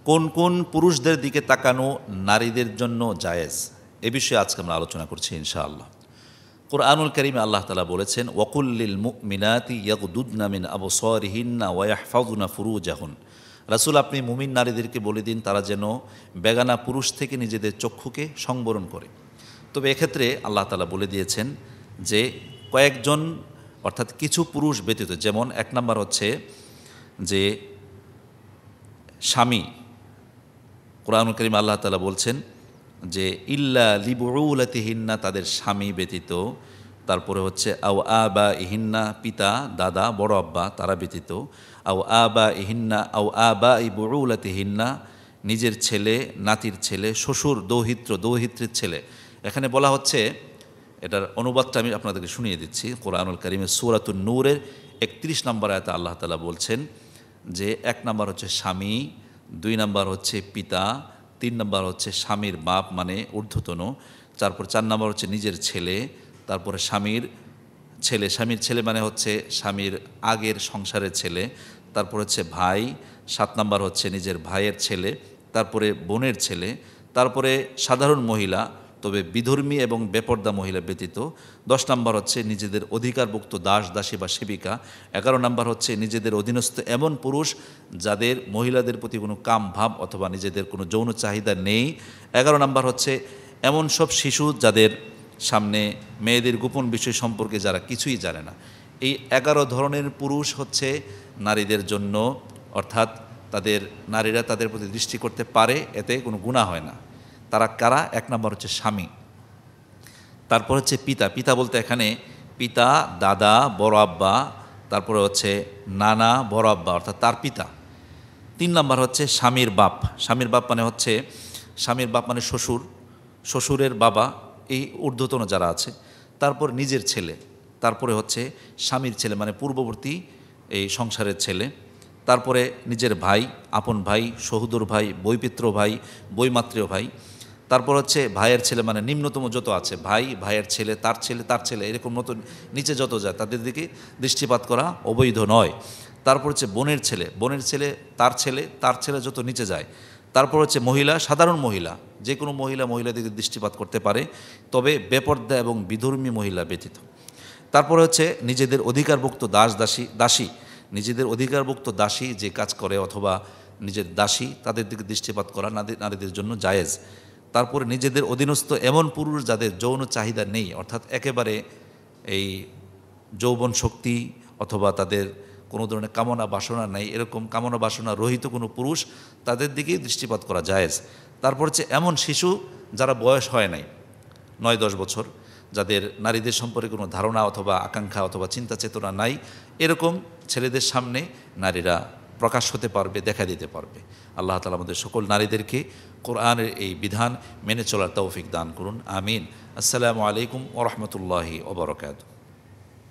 কোন কোন পুরুষদের দিকে তাকানো নারীদের জন্য জায়েজ, এ বিষয়ে আজকে আমরা আলোচনা করছি ইনশাআল্লাহ। কুরআনুল কারীমে আল্লাহ তাআলা বলেছেন, ওয়াকুল্লিল মুমিনাতি ইয়াগদুদনা মিন আবসারিহিন্না ওয়া ইয়াহফাযুনা ফুরুজাহুন। রাসূল, আপনি মুমিন নারীদেরকে বলে দিন তারা যেন বেগানা পুরুষ থেকে নিজেদের চক্ষুকে সংবরণ করে। তবে এক্ষেত্রে আল্লাহ তাআলা বলে দিয়েছেন যে কয়েকজন অর্থাৎ কিছু পুরুষ ব্যতীত, যেমন এক নাম্বার হচ্ছে যে স্বামী। কুরআনুল কারীমে আল্লাহ তাআলা বলছেন যে ইল্লা লিবুউলাতিহিন্না, তাদের স্বামী ব্যতীত। তারপরে হচ্ছে আও আবা ইহিন্না, পিতা দাদা বড় আব্বা তারা ব্যতীত। আও আবা ইহিন্না আও আবা ইবুউলাতিহিন্না, নিজের ছেলে নাতির ছেলে, শ্বশুর দৌহিত্রের ছেলে। এখানে বলা হচ্ছে, এটার অনুবাদটা আমি আপনাদেরকে শুনিয়ে দিচ্ছি। কুরআনুল কারীমের সূরাতুন নূরের 31 নম্বর আয়াতে আল্লাহ তাআলা বলছেন যে এক নাম্বার হচ্ছে স্বামী, 2 নাম্বার হচ্ছে পিতা, 3 নাম্বার হচ্ছে স্বামীর বাপ মানে ঊর্ধ্বতন, তারপর 4 নাম্বার হচ্ছে নিজের ছেলে, তারপরে স্বামীর ছেলে মানে হচ্ছে স্বামীর আগের সংসারের ছেলে, তারপর হচ্ছে ভাই, 7 নাম্বার হচ্ছে নিজের ভাইয়ের ছেলে, তারপরে বোনের ছেলে, তারপরে সাধারণ মহিলা তবে বিধর্মী এবং বেপর্দা মহিলা ব্যতীত, 10 নাম্বার হচ্ছে নিজেদের অধিকারভুক্ত দাস দাসী বা সেবিকা, 11 নাম্বার হচ্ছে নিজেদের অধীনস্থ এমন পুরুষ যাদের মহিলাদের প্রতি কোনো কাম ভাব অথবা নিজেদের কোনো যৌন চাহিদা নেই, 11 নাম্বার হচ্ছে এমন সব শিশু যাদের সামনে মেয়েদের গোপন বিষয় সম্পর্কে যারা কিছুই জানে না। এই 11 ধরনের পুরুষ হচ্ছে নারীদের জন্য, অর্থাৎ নারীরা তাদের প্রতি দৃষ্টি করতে পারে, এতে কোনো গুনাহ হয় না। তারা কারা? এক নম্বর হচ্ছে স্বামী, তারপর হচ্ছে পিতা বলতে এখানে পিতা দাদা বড় আব্বা, তারপরে হচ্ছে নানা বড় আব্বা অর্থাৎ তার পিতা। 3 নম্বর হচ্ছে স্বামীর বাপ মানে শ্বশুরের বাবা, এই ঊর্ধ্বতন যারা আছে। তারপর নিজের ছেলে, তারপরে হচ্ছে স্বামীর ছেলে মানে পূর্ববর্তী এই সংসারের ছেলে, তারপরে নিজের ভাই, আপন ভাই, সহোদর ভাই, বৈপিত্র ভাই, বৈমাত্রীয় ভাই, তারপর হচ্ছে ভাইয়ের ছেলে মানে নিম্নতম যত আছে, ভাইয়ের ছেলে, তার ছেলে এরকম মতো নিচে যত যায় তাদের দিকে দৃষ্টিপাত করা অবৈধ নয়। তারপর হচ্ছে বোনের ছেলে, তার ছেলে যত নিচে যায়। তারপর হচ্ছে মহিলা, সাধারণ মহিলা, যে কোনো মহিলাদিকে দৃষ্টিপাত করতে পারে, তবে বেপর্দা এবং বিধর্মী মহিলা ব্যতীত। তারপরে হচ্ছে নিজেদের অধিকারভুক্ত নিজেদের অধিকারভুক্ত দাসী যে কাজ করে অথবা নিজের দাসী, তাদের দিকে দৃষ্টিপাত করা নারীদের জন্য জায়েজ। তারপরে নিজেদের অধীনস্থ এমন পুরুষ যাদের যৌন চাহিদা নেই, অর্থাৎ একেবারে এই যৌবন শক্তি অথবা তাদের কোনো ধরনের কামনা বাসনা নেই, এরকম কামনা বাসনা রহিত কোনো পুরুষ, তাদের দিকেই দৃষ্টিপাত করা জায়েজ। তারপর হচ্ছে এমন শিশু যারা বয়স হয় নাই 9-10 বছর, যাদের নারীদের সম্পর্কে কোনো ধারণা অথবা আকাঙ্ক্ষা অথবা চিন্তা চেতনা নাই, এরকম ছেলেদের সামনে নারীরা প্রকাশ হতে পারবে, দেখা দিতে পারবে। আল্লাহ তাআলা আমাদের সকল নারীদেরকে কোরআনের এই বিধান মেনে চলার তৌফিক দান করুন, আমিন। আসসালামু আলাইকুম ওয়া রাহমাতুল্লাহি ওয়া বারাকাতুহু।